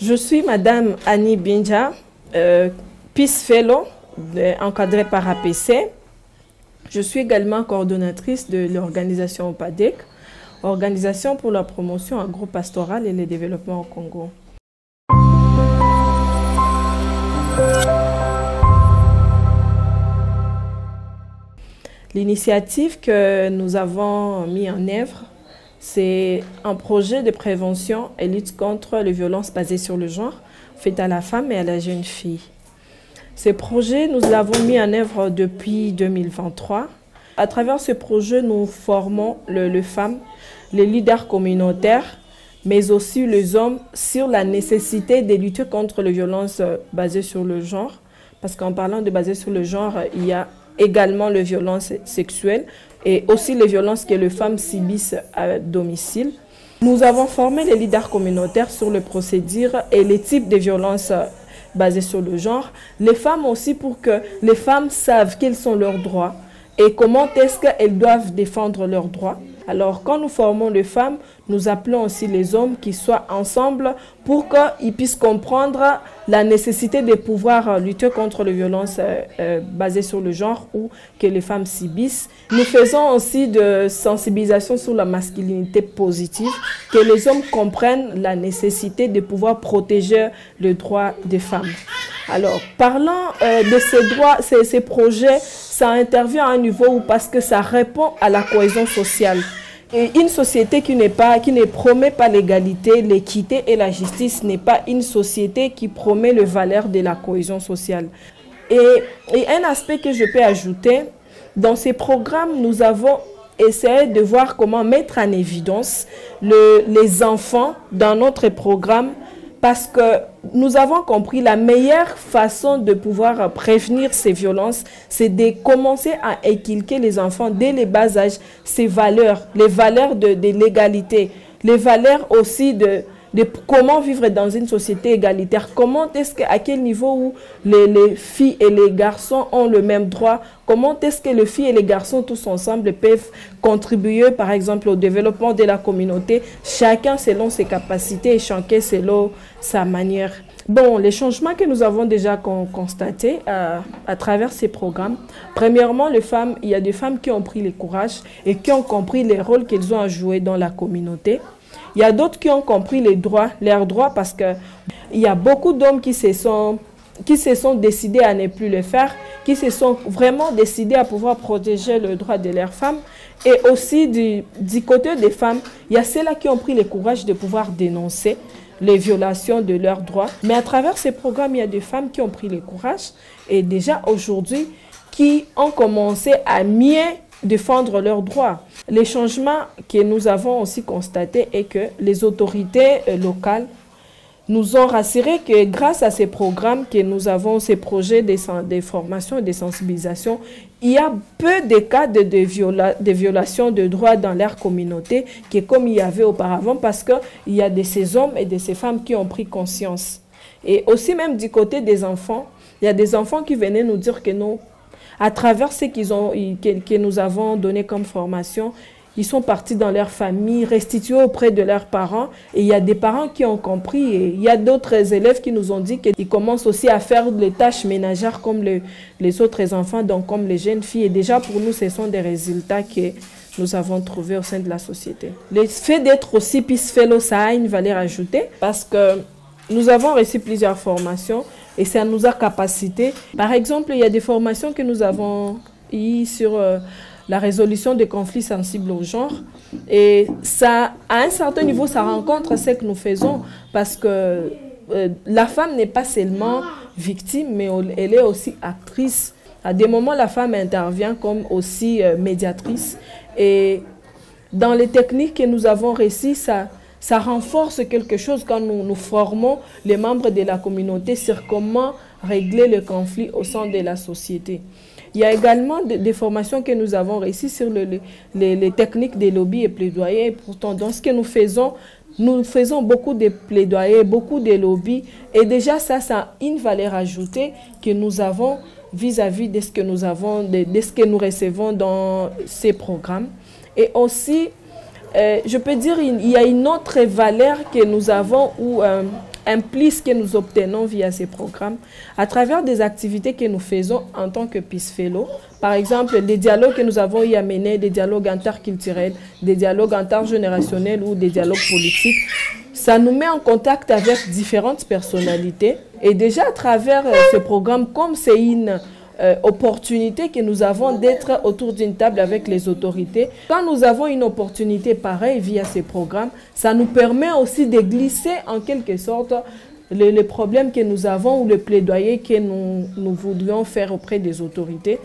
Je suis Madame Annie Binja, Peace Fellow, encadrée par APC. Je suis également coordonnatrice de l'organisation OPADEC, Organisation pour la promotion agro-pastorale et le développement au Congo. L'initiative que nous avons mis en œuvre, c'est un projet de prévention et lutte contre les violences basées sur le genre, faites à la femme et à la jeune fille. Ce projet, nous l'avons mis en œuvre depuis 2023. À travers ce projet, nous formons les femmes, les leaders communautaires, mais aussi les hommes sur la nécessité de lutter contre les violences basées sur le genre. Parce qu'en parlant de basées sur le genre, il y a également les violences sexuelles et aussi les violences que les femmes subissent à domicile. Nous avons formé les leaders communautaires sur le procédure et les types de violences basées sur le genre. Les femmes aussi pour que les femmes savent quels sont leurs droits et comment est-ce qu'elles doivent défendre leurs droits. Alors, quand nous formons les femmes, nous appelons aussi les hommes qui soient ensemble pour qu'ils puissent comprendre la nécessité de pouvoir lutter contre les violences basées sur le genre ou que les femmes subissent. Nous faisons aussi de sensibilisation sur la masculinité positive, que les hommes comprennent la nécessité de pouvoir protéger les droits des femmes. Alors, parlant de ces droits, ces projets, ça intervient à un niveau où parce que ça répond à la cohésion sociale. Et une société qui ne promet pas l'égalité, l'équité et la justice n'est pas une société qui promet les valeurs de la cohésion sociale. Et un aspect que je peux ajouter, dans ces programmes, nous avons essayé de voir comment mettre en évidence les enfants dans notre programme, parce que nous avons compris la meilleure façon de pouvoir prévenir ces violences, c'est de commencer à inculquer les enfants dès le bas âge ces valeurs, les valeurs de l'égalité, les valeurs aussi de comment vivre dans une société égalitaire, à quel niveau où les filles et les garçons ont le même droit, comment est-ce que les filles et les garçons tous ensemble peuvent contribuer par exemple au développement de la communauté, chacun selon ses capacités et chacun selon sa manière. Bon, les changements que nous avons déjà constatés à travers ces programmes, premièrement, il y a des femmes qui ont pris le courage et qui ont compris les rôles qu'elles ont à jouer dans la communauté. Il y a d'autres qui ont compris leurs droits parce qu'il y a beaucoup d'hommes qui se sont décidés à ne plus le faire, qui se sont vraiment décidés à pouvoir protéger le droit de leurs femmes. Et aussi du côté des femmes, il y a ceux-là qui ont pris le courage de pouvoir dénoncer les violations de leurs droits. Mais à travers ces programmes, il y a des femmes qui ont pris le courage et déjà aujourd'hui qui ont commencé à mieux défendre leurs droits. Les changements que nous avons aussi constatés est que les autorités locales nous ont rassuré que grâce à ces programmes que nous avons, ces projets de formation et de sensibilisation, il y a peu de cas de violation de droits dans leur communauté que comme il y avait auparavant parce qu'il y a de ces hommes et de ces femmes qui ont pris conscience. Et aussi même du côté des enfants, il y a des enfants qui venaient nous dire que nous, à travers ce que nous avons donné comme formation, ils sont partis dans leur famille, restitués auprès de leurs parents. Et il y a des parents qui ont compris. Et il y a d'autres élèves qui nous ont dit qu'ils commencent aussi à faire les tâches ménagères comme les autres enfants, donc comme les jeunes filles. Et déjà, pour nous, ce sont des résultats que nous avons trouvés au sein de la société. Le fait d'être aussi Peace Fellow, ça a une valeur ajoutée parce que nous avons reçu plusieurs formations et ça nous a capacité. Par exemple, il y a des formations que nous avons eues sur la résolution des conflits sensibles au genre. Et ça, à un certain niveau, ça rencontre ce que nous faisons parce que la femme n'est pas seulement victime, mais elle est aussi actrice. À des moments, la femme intervient comme aussi médiatrice. Et dans les techniques que nous avons reçues, ça renforce quelque chose quand nous formons les membres de la communauté sur comment régler le conflit au sein de la société. Il y a également des formations que nous avons reçues sur les techniques des lobbies et plaidoyers. Pourtant, dans ce que nous faisons beaucoup de plaidoyers, beaucoup de lobbies. Et déjà, ça a une valeur ajoutée que nous avons vis-à-vis de ce que nous avons, de ce que nous recevons dans ces programmes. Et aussi, je peux dire, il y a une autre valeur que nous avons où implice que nous obtenons via ces programmes, à travers des activités que nous faisons en tant que Peace Fellow. Par exemple, des dialogues que nous avons eu à mener, des dialogues interculturels, des dialogues intergénérationnels ou des dialogues politiques. Ça nous met en contact avec différentes personnalités. Et déjà à travers ce programme, comme c'est une opportunité que nous avons d'être autour d'une table avec les autorités. Quand nous avons une opportunité pareille via ces programmes, ça nous permet aussi de glisser en quelque sorte les problèmes que nous avons ou le plaidoyer que nous voudrions faire auprès des autorités.